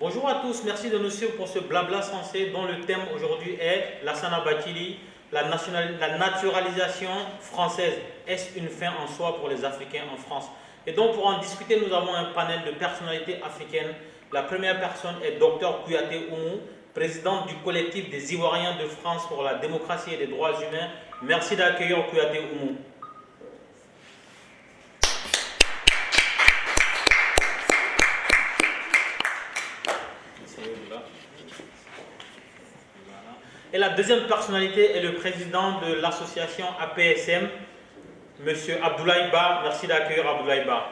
Bonjour à tous, merci de nous suivre pour ce blabla sensé dont le thème aujourd'hui est Lassana Bathily, la naturalisation française. Est-ce une fin en soi pour les Africains en France? Et donc pour en discuter, nous avons un panel de personnalités africaines. La première personne est Dr Kouyaté Oumou, présidente du collectif des Ivoiriens de France pour la démocratie et les droits humains. Merci d'accueillir Kouyaté Oumou. Et la deuxième personnalité est le président de l'association APSM, M. Abdoulaye Ba. Merci d'accueillir Abdoulaye Ba.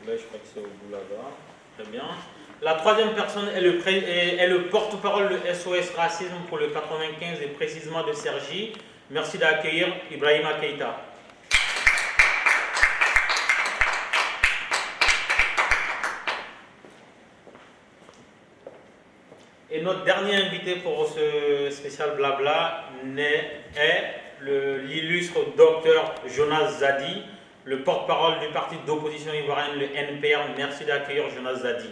Là, je crois que c'est au bout là-bas. Très bien. La troisième personne est le porte-parole de SOS Racisme pour le 95 et précisément de Cergy. Merci d'accueillir Ibrahima Keïta. Et notre dernier invité pour ce spécial blabla est l'illustre docteur Jonas Zadi, le porte-parole du parti d'opposition ivoirienne, le NPR. Merci d'accueillir Jonas Zadi.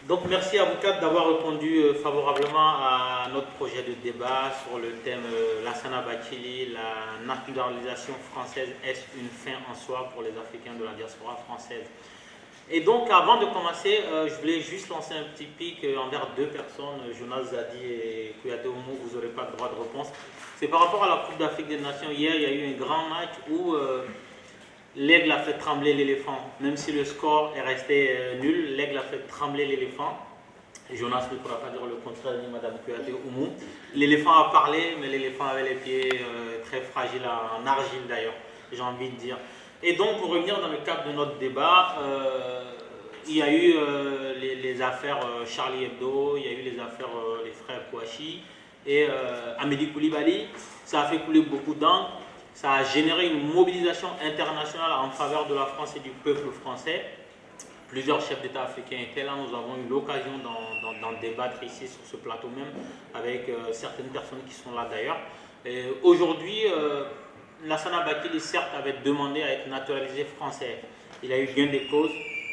Donc merci à vous quatre d'avoir répondu favorablement à notre projet de débat sur le thème Lassana Bathily, la naturalisation française, est-ce une fin en soi pour les Africains de la diaspora française? Et donc avant de commencer, je voulais juste lancer un petit pic envers deux personnes, Jonas Zadi et Kouyaté Oumou, vous n'aurez pas de droit de réponse. C'est par rapport à la Coupe d'Afrique des Nations. Hier, il y a eu un grand match où l'aigle a fait trembler l'éléphant. Même si le score est resté nul, l'aigle a fait trembler l'éléphant. Jonas ne pourra pas dire le contraire, ni Madame Kouyaté Oumou. L'éléphant a parlé, mais l'éléphant avait les pieds très fragiles, en argile d'ailleurs, j'ai envie de dire. Et donc, pour revenir dans le cadre de notre débat, il y a eu les affaires Charlie Hebdo, il y a eu les affaires les frères Kouachi et Amédi Koulibaly. Ça a fait couler beaucoup d'encre. Ça a généré une mobilisation internationale en faveur de la France et du peuple français. Plusieurs chefs d'État africains étaient là. Nous avons eu l'occasion d'en débattre ici sur ce plateau même avec certaines personnes qui sont là d'ailleurs. Aujourd'hui, Lassana Bathily certes avait demandé à être naturalisé français. Il a eu gain de cause,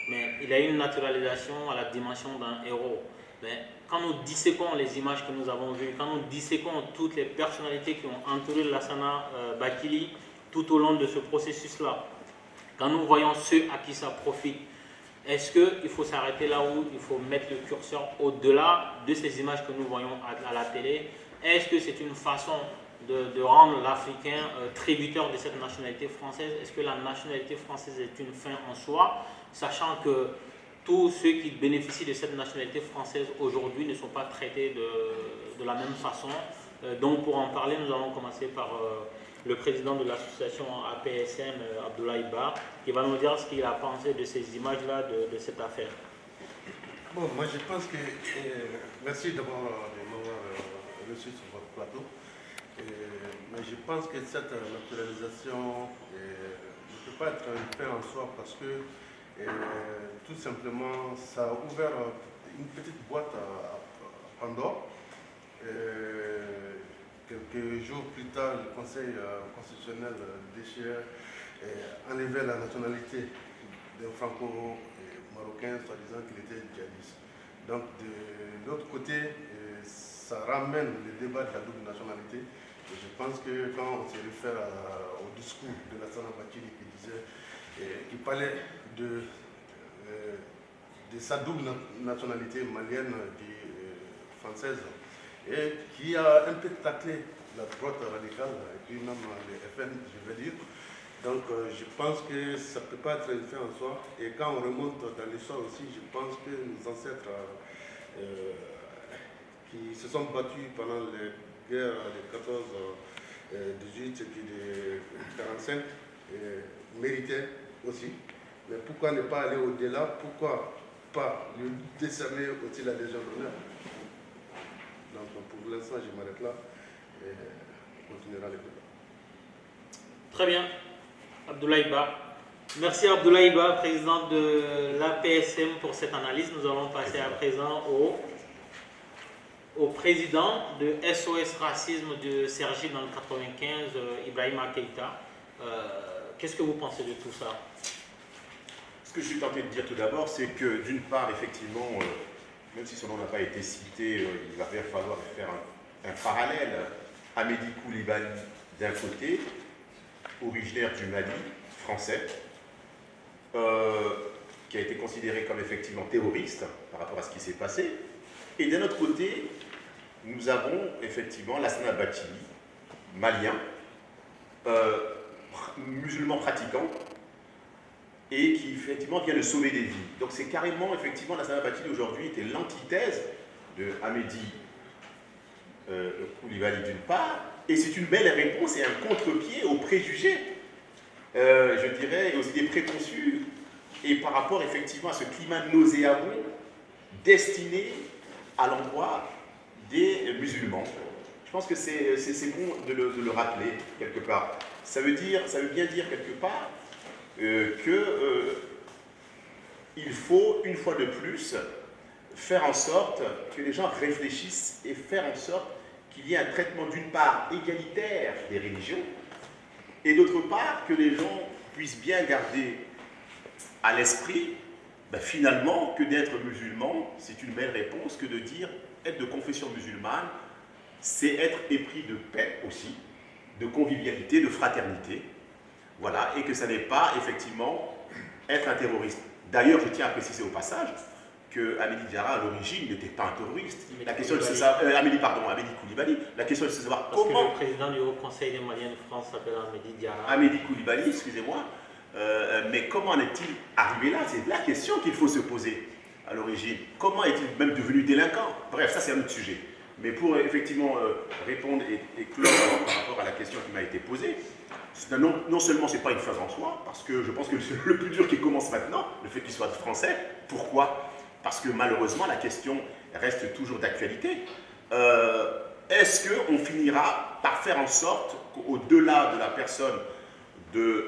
mais il a eu une naturalisation à la dimension d'un héros. Mais quand nous disséquons les images que nous avons vues, quand nous disséquons toutes les personnalités qui ont entouré Lassana Bathily tout au long de ce processus-là, quand nous voyons ceux à qui ça profite, est-ce qu'il faut s'arrêter là où il faut mettre le curseur au-delà de ces images que nous voyons à la télé? Est-ce que c'est une façon de rendre l'Africain tributaire de cette nationalité française? Est-ce que la nationalité française est une fin en soi, sachant que tous ceux qui bénéficient de cette nationalité française aujourd'hui ne sont pas traités de la même façon? Donc pour en parler, nous allons commencer par le président de l'association APSM, Abdoulaye Ba, qui va nous dire ce qu'il a pensé de ces images-là, de cette affaire. Bon, moi je pense que... merci d'abord de m'avoir reçu sur votre plateau. Mais je pense que cette naturalisation ne peut pas être une fin en soi parce que tout simplement ça a ouvert une petite boîte à Pandore. Quelques jours plus tard, le Conseil constitutionnel déchirait, enlevait la nationalité d'un franco-marocain, soi-disant qu'il était djihadiste. Donc de l'autre côté, ça ramène le débat de la double nationalité. Et je pense que quand on se réfère au discours de Lassana Bathily qui disait qu'il parlait de sa double nationalité malienne et française, et qui a un peu taclé la droite radicale, et puis même les FN, je veux dire. Donc je pense que ça ne peut pas être une fin en soi. Et quand on remonte dans l'histoire aussi, je pense que nos ancêtres qui se sont battus pendant les guerres de 14, 18 et puis de 45 méritaient aussi. Mais pourquoi ne pas aller au-delà? Pourquoi pas lui décerner aussi la Légion d'honneur? Donc pour l'instant, je m'arrête là et on continuera les débats. Très bien. Abdoulaye Ba. Merci Abdoulaye Iba, président de l'APSM, pour cette analyse. Nous allons passer à présent au président de SOS Racisme de Cergy dans le 95, Ibrahima Keïta. Qu'est-ce que vous pensez de tout ça? Ce que je suis tenté de dire tout d'abord, c'est que d'une part, effectivement, même si son nom n'a pas été cité, il va bien falloir faire un parallèle. Amédi Koulibaly d'un côté, originaire du Mali, français, qui a été considéré comme effectivement terroriste par rapport à ce qui s'est passé. Et d'un autre côté, nous avons effectivement Lassana Bathily, malien, musulman pratiquant, et qui effectivement vient de sauver des vies. Donc c'est carrément, effectivement, Lassana Bathily aujourd'hui était l'antithèse de Amédi Koulibaly d'une part, et c'est une belle réponse et un contre-pied aux préjugés, je dirais, et aux idées préconçues, et par rapport effectivement à ce climat nauséabond destiné à l'endroit des musulmans. Je pense que c'est bon de le rappeler quelque part. Ça veut bien dire quelque part il faut, une fois de plus, faire en sorte que les gens réfléchissent et faire en sorte qu'il y ait un traitement d'une part égalitaire des religions et d'autre part que les gens puissent bien garder à l'esprit finalement que d'être musulman, c'est une belle réponse que de dire être de confession musulmane, c'est être épris de paix aussi, de convivialité, de fraternité. Voilà, et que ça n'est pas effectivement être un terroriste. D'ailleurs, je tiens à préciser au passage que Amédi Diarra, à l'origine, n'était pas un terroriste. La question de savoir, Amédi Koulibaly, la question de savoir Parce comment... que le président du Haut Conseil des Maliens de France s'appelle Amédi Diarra. Amédi Koulibaly, excusez-moi, mais comment en est-il arrivé là? C'est la question qu'il faut se poser à l'origine. Comment est-il même devenu délinquant? Bref, ça c'est un autre sujet. Mais pour effectivement répondre et clore par rapport à la question qui m'a été posée, non seulement ce n'est pas une phase en soi, parce que je pense que le plus dur qui commence maintenant, le fait qu'il soit français, pourquoi? Parce que malheureusement la question reste toujours d'actualité. Est-ce qu'on finira par faire en sorte qu'au-delà de la personne de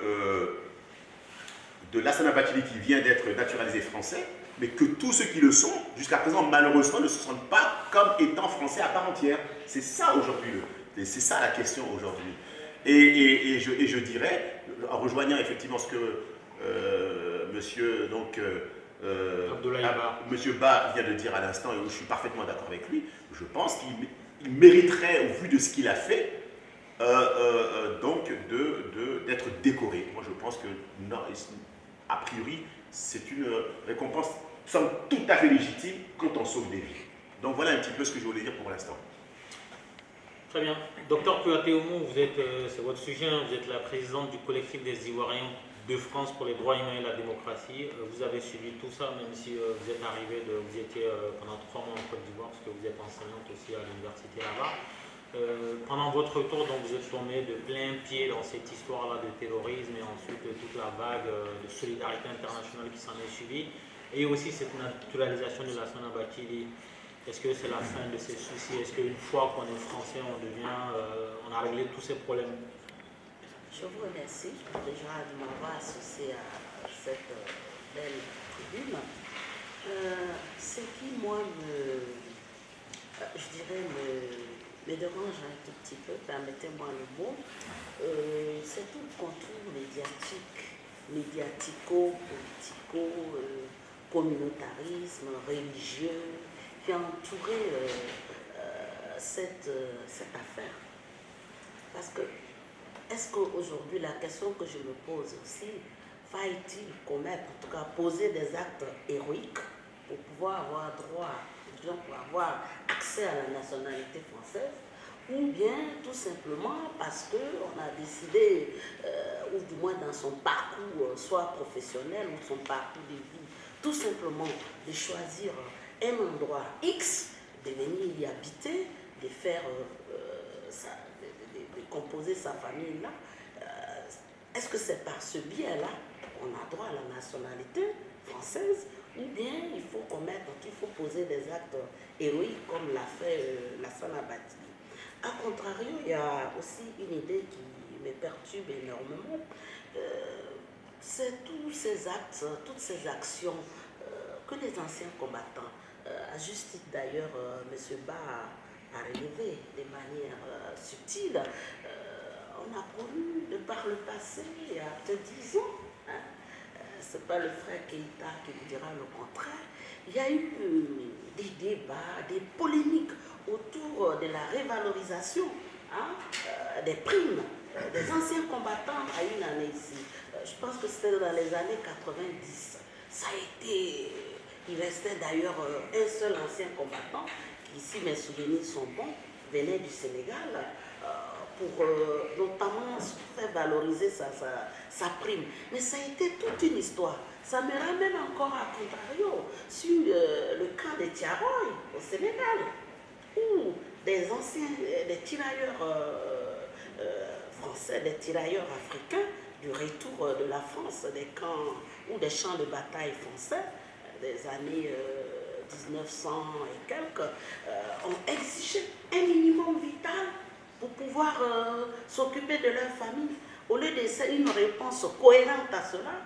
Lassana Bathily qui vient d'être naturalisé français, mais que tous ceux qui le sont, jusqu'à présent, malheureusement, ne se sentent pas comme étant français à part entière. C'est ça aujourd'hui, c'est ça la question aujourd'hui. Et je dirais, en rejoignant effectivement ce que monsieur Ba vient de dire à l'instant, et où je suis parfaitement d'accord avec lui, je pense qu'il mériterait, au vu de ce qu'il a fait, donc d'être décoré. Moi, je pense que, non, a priori, c'est une récompense semble tout à fait légitime quand on sauve des vies. Donc voilà un petit peu ce que je voulais dire pour l'instant. Très bien. Docteur Kouyaté Oumou, c'est votre sujet, hein, vous êtes la présidente du collectif des Ivoiriens de France pour les droits humains et la démocratie. Vous avez suivi tout ça, même si vous êtes arrivé, vous étiez pendant 3 mois en Côte d'Ivoire, parce que vous êtes enseignante aussi à l'université là-bas. Pendant votre retour, donc, vous êtes tombé de plein pied dans cette histoire-là de terrorisme et ensuite toute la vague de solidarité internationale qui s'en est suivie, et aussi cette naturalisation de Lassana Bathily. Est-ce que c'est la fin de ces soucis? Est-ce qu'une fois qu'on est français, on a réglé tous ces problèmes? Je vous remercie déjà de m'avoir associé à cette belle tribune. Ce qui, moi, je dirais, me dérange un tout petit peu, permettez-moi le mot, c'est tout le contour médiatico-politico, communautarisme, religieux, qui a entouré cette affaire. Parce que, est-ce qu'aujourd'hui, la question que je me pose aussi, faille-t-il commettre, en tout cas poser des actes héroïques pour pouvoir avoir droit, pour avoir accès à la nationalité française, ou bien tout simplement parce qu'on a décidé, ou du moins dans son parcours, soit professionnel ou son parcours de vie, tout simplement de choisir un endroit X, de venir y habiter, de faire, de composer sa famille là. Est-ce que c'est par ce biais-là qu'on a droit à la nationalité française, ou bien il faut poser des actes héroïques comme l'a fait Lassana Bathily. A contrario, il y a aussi une idée qui me perturbe énormément. c'est tous ces actes, toutes ces actions que les anciens combattants, à juste titre d'ailleurs, M. Ba a relevé de manière subtile, on a connu de par le passé, il y a peut-être 10 ans, hein, ce n'est pas le frère Keïta qui vous dira le contraire, il y a eu des débats, des polémiques autour de la révalorisation des primes des anciens combattants à une année ici. Je pense que c'était dans les années 90. Ça a été... Il restait d'ailleurs un seul ancien combattant, qui ici mes souvenirs sont bons, venait du Sénégal, pour notamment faire valoriser sa prime. Mais ça a été toute une histoire. Ça me ramène encore à contrario sur le cas de Tiaroy au Sénégal, où des anciens, des tirailleurs français, des tirailleurs africains du retour de la France, des camps ou des champs de bataille français des années 1900 et quelques, ont exigé un minimum vital pour pouvoir s'occuper de leur famille. Au lieu d'essayer une réponse cohérente à cela,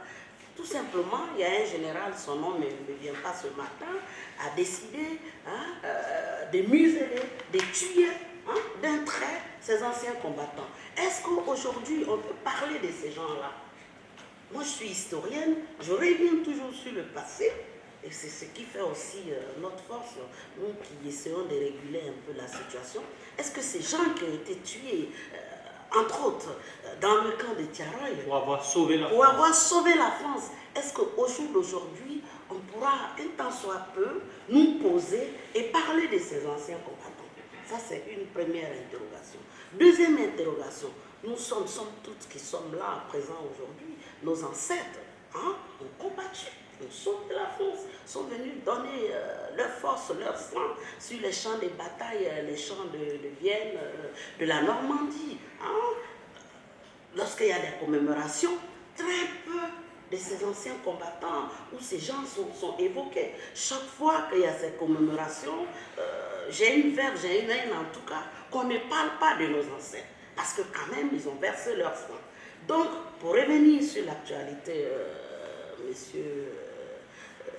tout simplement, il y a un général, son nom ne me vient pas ce matin, a décidé de museler, de tuer d'un trait ces anciens combattants. Est-ce qu'aujourd'hui, on peut parler de ces gens-là? Moi, je suis historienne, je reviens toujours sur le passé, et c'est ce qui fait aussi notre force, nous qui essayons de réguler un peu la situation. Est-ce que ces gens qui ont été tués, entre autres, dans le camp de Tiaroy, pour avoir sauvé la France, est-ce qu'au jour d'aujourd'hui, on pourra, un temps soit peu, nous poser et parler de ces anciens combattants? Ça, c'est une première interrogation. Deuxième interrogation, nous sommes toutes qui sommes là, présents aujourd'hui, nos ancêtres ont combattu, ont sauvé la France, sont venus donner leur force, leur sang sur les champs de bataille, les champs de Vienne, de la Normandie. Lorsqu'il y a des commémorations, très peu de ces anciens combattants où ces gens sont évoqués. Chaque fois qu'il y a ces commémorations, j'ai une verve, j'ai une haine en tout cas, qu'on ne parle pas de nos ancêtres. Parce que quand même, ils ont versé leur sang. Donc, pour revenir sur l'actualité, monsieur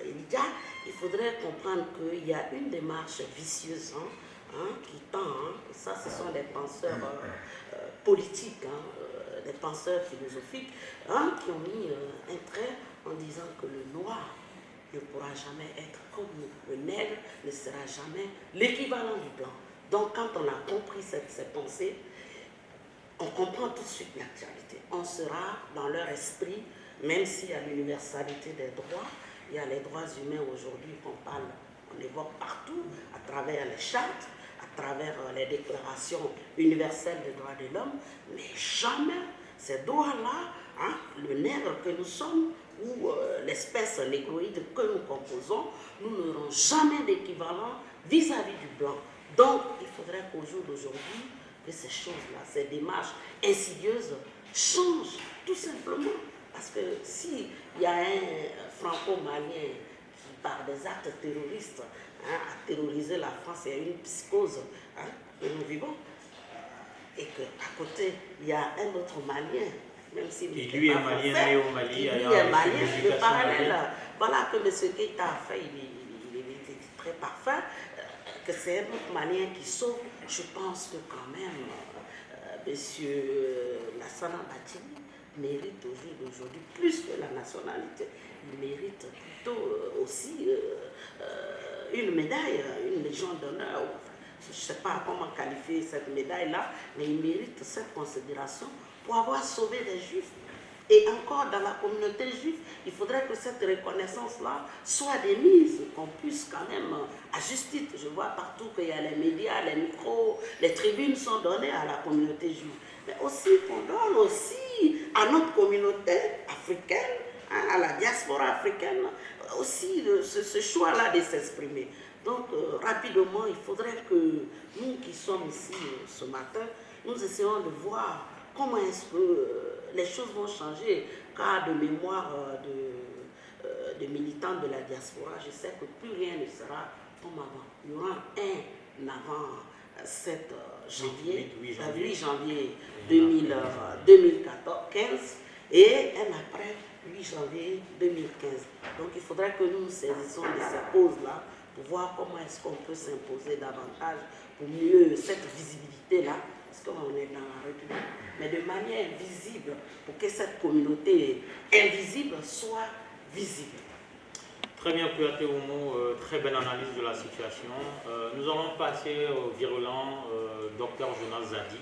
Elijah, il faudrait comprendre qu'il y a une démarche vicieuse qui tend, ça ce sont des penseurs politiques, des penseurs philosophiques, qui ont mis un trait en disant que le noir ne pourra jamais être comme nous, le nègre ne sera jamais l'équivalent du blanc. Donc quand on a compris ces pensées, on comprend tout de suite l'actualité. On sera dans leur esprit, même s'il y a l'universalité des droits, il y a les droits humains aujourd'hui qu'on parle, on évoque partout, à travers les chartes, à travers les déclarations universelles des droits de l'homme, mais jamais ces droits-là, le nègre que nous sommes, ou l'espèce négroïde que nous composons, nous n'aurons jamais d'équivalent vis-à-vis du blanc. Donc, il faudrait qu'au jour d'aujourd'hui, que ces choses-là, ces démarches insidieuses changent tout simplement. Parce que s'il y a un franco-malien qui, par des actes terroristes, a terrorisé la France, il y a une psychose que nous vivons, et qu'à côté, il y a un autre malien, même s'il et lui est malien, né au Mali, le parallèle, voilà que M. Keïta a fait, il était très parfait, que c'est un autre malien qui sauve. Je pense que quand même, M. Lassana Bathily mérite au jour d'aujourd'hui plus que la nationalité. Il mérite plutôt aussi une médaille, une légion d'honneur. Je ne sais pas comment qualifier cette médaille-là, mais il mérite cette considération pour avoir sauvé des Juifs. Et encore dans la communauté juive, il faudrait que cette reconnaissance-là soit démise, qu'on puisse quand même, à juste titre, je vois partout qu'il y a les médias, les micros, les tribunes sont données à la communauté juive. Mais aussi qu'on donne aussi à notre communauté africaine, à la diaspora africaine, aussi ce choix-là de s'exprimer. Donc, rapidement, il faudrait que nous qui sommes ici ce matin, nous essayons de voir comment est-ce que les choses vont changer, car de mémoire de militants de la diaspora, je sais que plus rien ne sera comme avant. Il y aura un avant 7 janvier, 8 janvier 2015 et un après 8 janvier 2015. Donc il faudrait que nous nous saisissions de ces pauses-là pour voir comment est-ce qu'on peut s'imposer davantage pour mieux cette visibilité-là, parce qu'on est dans la République, mais de manière visible, pour que cette communauté invisible soit visible. Très bien, Kouyaté Oumou, très belle analyse de la situation. Nous allons passer au virulent Dr Jonas Zadi,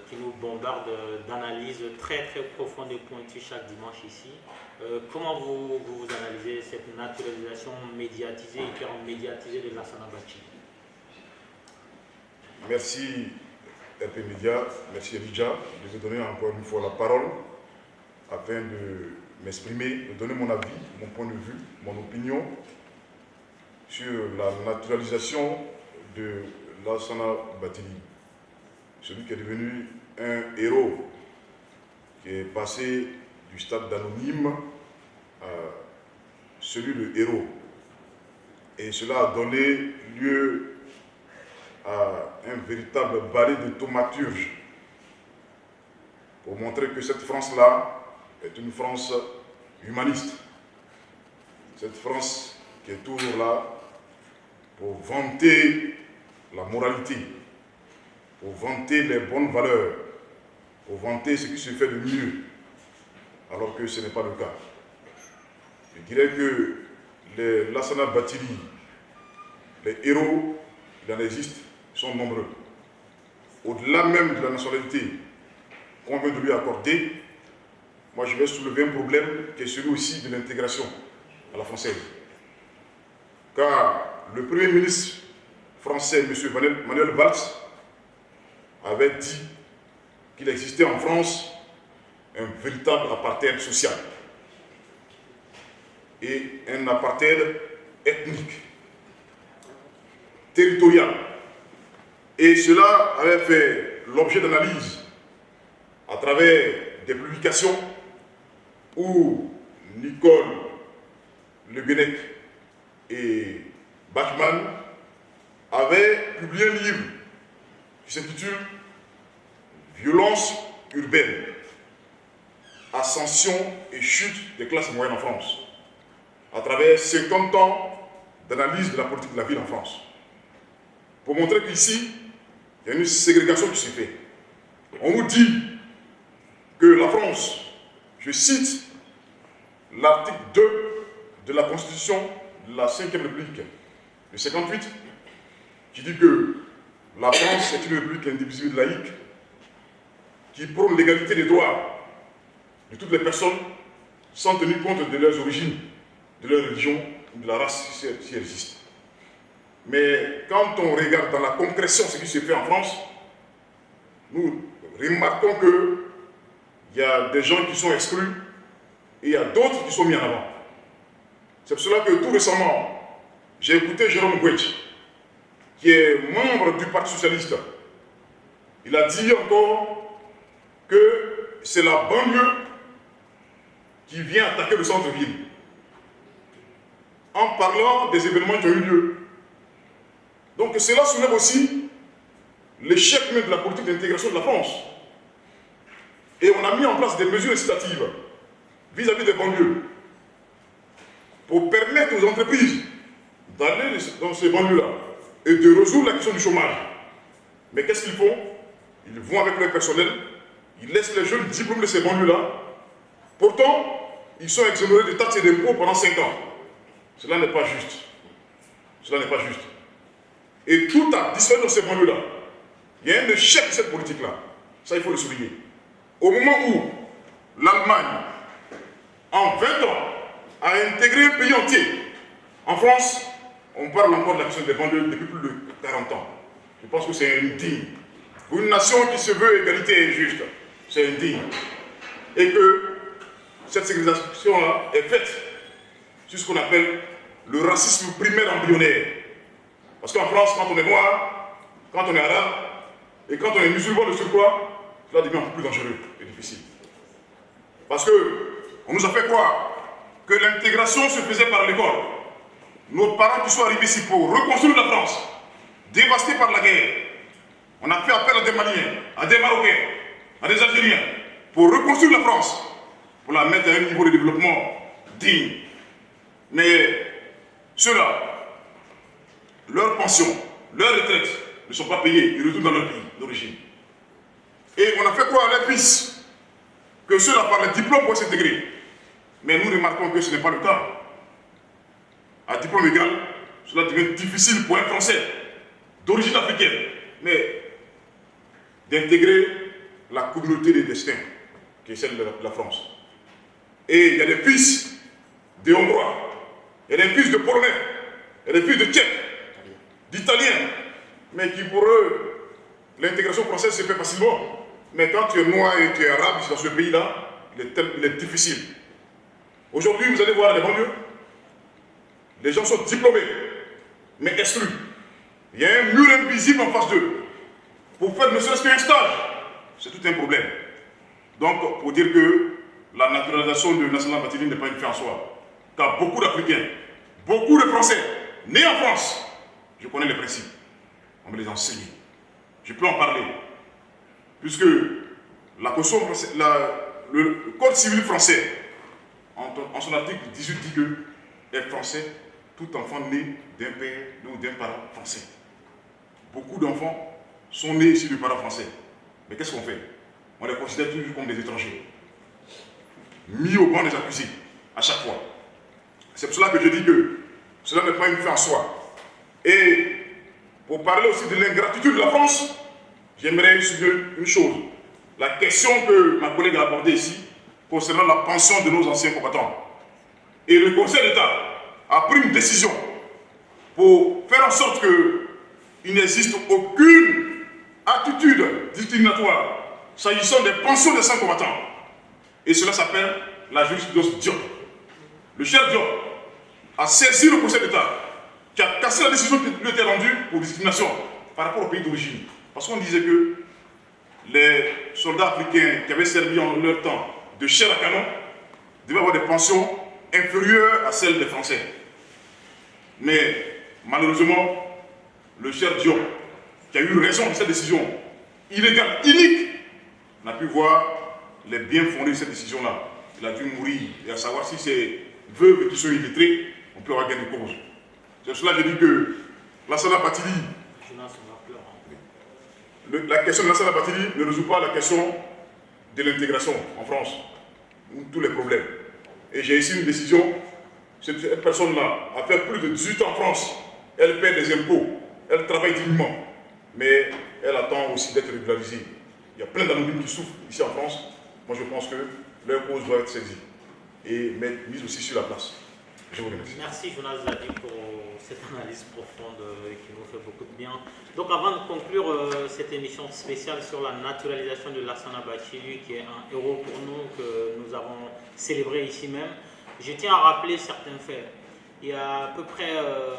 qui nous bombarde d'analyses très très profondes et pointues chaque dimanche ici. Comment vous analysez cette naturalisation médiatisée, hyper médiatisée de Lassana Bathily? Merci RP Média, merci Elijah de me donner encore une fois la parole afin de m'exprimer, de donner mon avis, mon point de vue, mon opinion sur la naturalisation de Lassana Bathily, celui qui est devenu un héros, qui est passé du stade d'anonyme à celui de héros. Et cela a donné lieu à un véritable balai de thaumaturge pour montrer que cette France-là est une France humaniste. Cette France qui est toujours là pour vanter la moralité, pour vanter les bonnes valeurs, pour vanter ce qui se fait de mieux, alors que ce n'est pas le cas. Je dirais que les Lassana Bathily, les héros, il en existe, sont nombreux. Au-delà même de la nationalité qu'on veut de lui accorder, moi je vais soulever un problème qui est celui aussi de l'intégration à la française. Car le Premier ministre français, M. Manuel Valls, avait dit qu'il existait en France un véritable apartheid social et un apartheid ethnique, territorial. Et cela avait fait l'objet d'analyse à travers des publications où Nicole Le Guenec et Bachmann avaient publié un livre qui s'intitule « Violence urbaine, ascension et chute des classes moyennes en France » à travers 50 ans d'analyse de la politique de la ville en France. Pour montrer qu'ici, il y a une ségrégation qui se fait. On nous dit que la France, je cite l'article 2 de la Constitution de la 5e République de 58, qui dit que la France est une république indivisible laïque qui prône l'égalité des droits de toutes les personnes sans tenir compte de leurs origines, de leur religion ou de la race si elle existe. Mais quand on regarde dans la concrétion ce qui se fait en France, nous remarquons qu'il y a des gens qui sont exclus et il y a d'autres qui sont mis en avant. C'est pour cela que tout récemment, j'ai écouté Jérôme Gouetch, qui est membre du Parti Socialiste. Il a dit encore que c'est la banlieue qui vient attaquer le centre-ville, en parlant des événements qui ont eu lieu. Donc cela soulève aussi l'échec même de la politique d'intégration de la France. Et on a mis en place des mesures incitatives vis-à-vis des banlieues pour permettre aux entreprises d'aller dans ces banlieues-là et de résoudre la question du chômage. Mais qu'est-ce qu'ils font? Ils vont avec leur personnel, ils laissent les jeunes diplômés de ces banlieues-là. Pourtant, ils sont exonérés de taxes et d'impôts pendant 5 ans. Cela n'est pas juste. Cela n'est pas juste. Et tout a disparu dans ces banlieues-là. Il y a un échec de cette politique-là. Ça, il faut le souligner. Au moment où l'Allemagne, en 20 ans, a intégré un pays entier, en France, on parle encore de la question des banlieues depuis plus de 40 ans. Je pense que c'est indigne. Pour une nation qui se veut égalité et juste, c'est indigne. Et que cette ségrégation-là est faite sur ce qu'on appelle le racisme primaire embryonnaire. Parce qu'en France, quand on est noir, quand on est arabe, et quand on est musulman de surcroît, cela devient un peu plus dangereux et difficile. Parce qu'on nous a fait croire que l'intégration se faisait par l'école. Nos parents qui sont arrivés ici pour reconstruire la France, dévastée par la guerre, on a fait appel à des Maliens, à des Marocains, à des Algériens, pour reconstruire la France. pour la mettre à un niveau de développement digne. Mais ceux-là, leurs pensions, leurs retraites ne sont pas payées, ils retournent dans leur pays d'origine. Et on a fait croire à leurs fils que ceux-là par le diplôme pour s'intégrer. Mais nous remarquons que ce n'est pas le cas. À diplôme égal, cela devient difficile pour un Français d'origine africaine, mais d'intégrer la communauté des destins, qui est celle de la France. Et il y a des fils de Hongrois, il y a des fils de Polonais, il y a des fils de Tchèques, d'Italiens, mais qui pour eux, l'intégration française se fait facilement. Mais quand tu es noir et tu es arabe dans ce pays-là, il est difficile. Aujourd'hui, vous allez voir les banlieues, les gens sont diplômés, mais exclus. Il y a un mur invisible en face d'eux. Pour faire ne serait-ce qu'un stage, c'est tout un problème. Donc, pour dire que la naturalisation de Nassana Bathily n'est pas une fin en soi. Car beaucoup d'Africains, beaucoup de Français, nés en France, je connais les principes. On me les enseigne. Je peux en parler. Puisque la Constitution française, le Code civil français, en son article 18, dit que est français tout enfant né d'un père ou d'un parent français. Beaucoup d'enfants sont nés ici de parents français. Mais qu'est-ce qu'on fait? On les considère toujours comme des étrangers. Mis au banc des accusés, à chaque fois. C'est pour cela que je dis que cela n'est pas une fin en soi. Et pour parler aussi de l'ingratitude de la France, j'aimerais souligner une chose. La question que ma collègue a abordée ici, concernant la pension de nos anciens combattants. Et le Conseil d'État a pris une décision pour faire en sorte qu'il n'existe aucune attitude discriminatoire s'agissant des pensions des anciens combattants. Et cela s'appelle la jurisprudence Diop. Le cher Diop a saisi le Conseil d'État qui a cassé la décision qui lui était rendue pour discrimination par rapport au pays d'origine. Parce qu'on disait que les soldats africains qui avaient servi en leur temps de chair à canon devaient avoir des pensions inférieures à celles des Français. Mais malheureusement, le cher Diop, qui a eu raison de cette décision illégale, inique, n'a pu voir les biens fondés de cette décision-là. Il a dû mourir. Et à savoir si c'est veuves qui sont illettrées, on peut avoir gain de cause. C'est pour cela que je dis que Lassana Bathily, la question de Lassana Bathily ne résout pas la question de l'intégration en France, tous les problèmes. Et j'ai ici une décision, cette personne-là a fait plus de 18 ans en France, elle paie des impôts, elle travaille dignement, mais elle attend aussi d'être régularisée. Il y a plein d'anonymes qui souffrent ici en France. Moi je pense que leur cause doit être saisie et mise aussi sur la place. Je vous remercie. Merci Jonas Zadi pour cette analyse profonde qui nous fait beaucoup de bien. Donc avant de conclure cette émission spéciale sur la naturalisation de Lassana Bathily, qui est un héros pour nous, que nous avons célébré ici même, je tiens à rappeler certains faits. Il y a à peu près,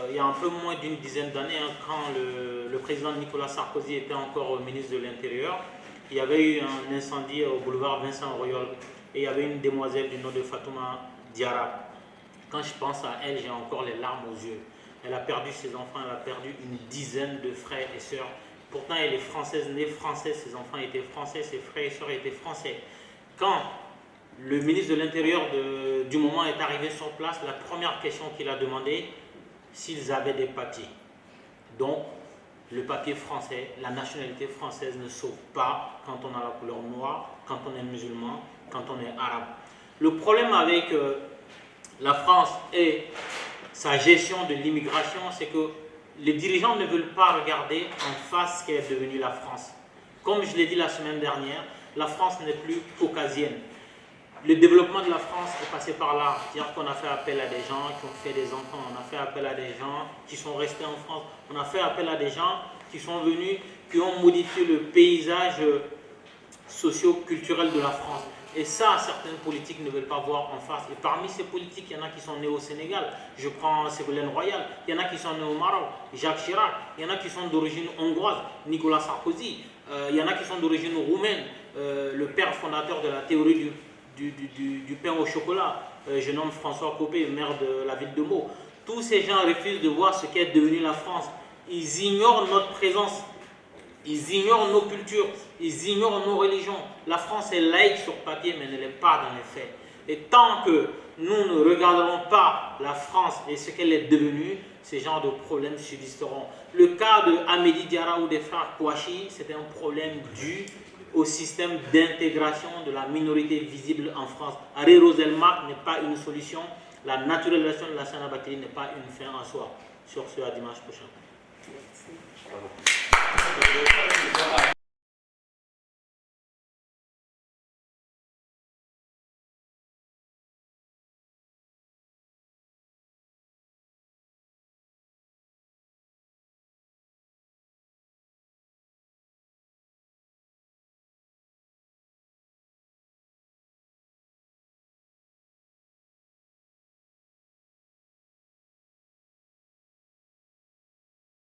il y a un peu moins d'une dizaine d'années, quand le président Nicolas Sarkozy était encore ministre de l'Intérieur, il y avait eu un incendie au boulevard Vincent Auriol et il y avait une demoiselle du nom de Fatouma Diarra. Quand je pense à elle, j'ai encore les larmes aux yeux. Elle a perdu ses enfants, elle a perdu une dizaine de frères et sœurs. Pourtant, elle est française, née française, ses enfants étaient français, ses frères et sœurs étaient français. Quand le ministre de l'Intérieur du moment est arrivé sur place, la première question qu'il a demandé, s'ils avaient des papiers. Donc, le papier français, la nationalité française ne sauve pas quand on a la couleur noire, quand on est musulman, quand on est arabe. Le problème avec la France et sa gestion de l'immigration, c'est que les dirigeants ne veulent pas regarder en face ce qu'est devenue la France. Comme je l'ai dit la semaine dernière, la France n'est plus caucasienne. Le développement de la France est passé par là. C'est-à-dire qu'on a fait appel à des gens qui ont fait des enfants, on a fait appel à des gens qui sont restés en France, on a fait appel à des gens qui sont venus, qui ont modifié le paysage socio-culturel de la France. Et ça, certaines politiques ne veulent pas voir en face. Et parmi ces politiques, il y en a qui sont nés au Sénégal. Je prends Ségolène Royal. Il y en a qui sont nés au Maroc. Jacques Chirac. Il y en a qui sont d'origine hongroise. Nicolas Sarkozy. Il y en a qui sont d'origine roumaine. Le père fondateur de la théorie du pain au chocolat. Je nomme François Copé, maire de la ville de Meaux. Tous ces gens refusent de voir ce qu'est devenu la France. Ils ignorent notre présence. Ils ignorent nos cultures, ils ignorent nos religions. La France est laïque sur papier, mais elle n'est pas dans les faits. Et tant que nous ne regarderons pas la France et ce qu'elle est devenue, ces genres de problèmes subsisteront. Le cas de Amélie Diarra ou des frères Kouachi, c'était un problème dû au système d'intégration de la minorité visible en France. Harry Roselmack n'est pas une solution. La naturalisation de Lassana Bathily n'est pas une fin en soi. Sur ce, à dimanche prochain. Merci.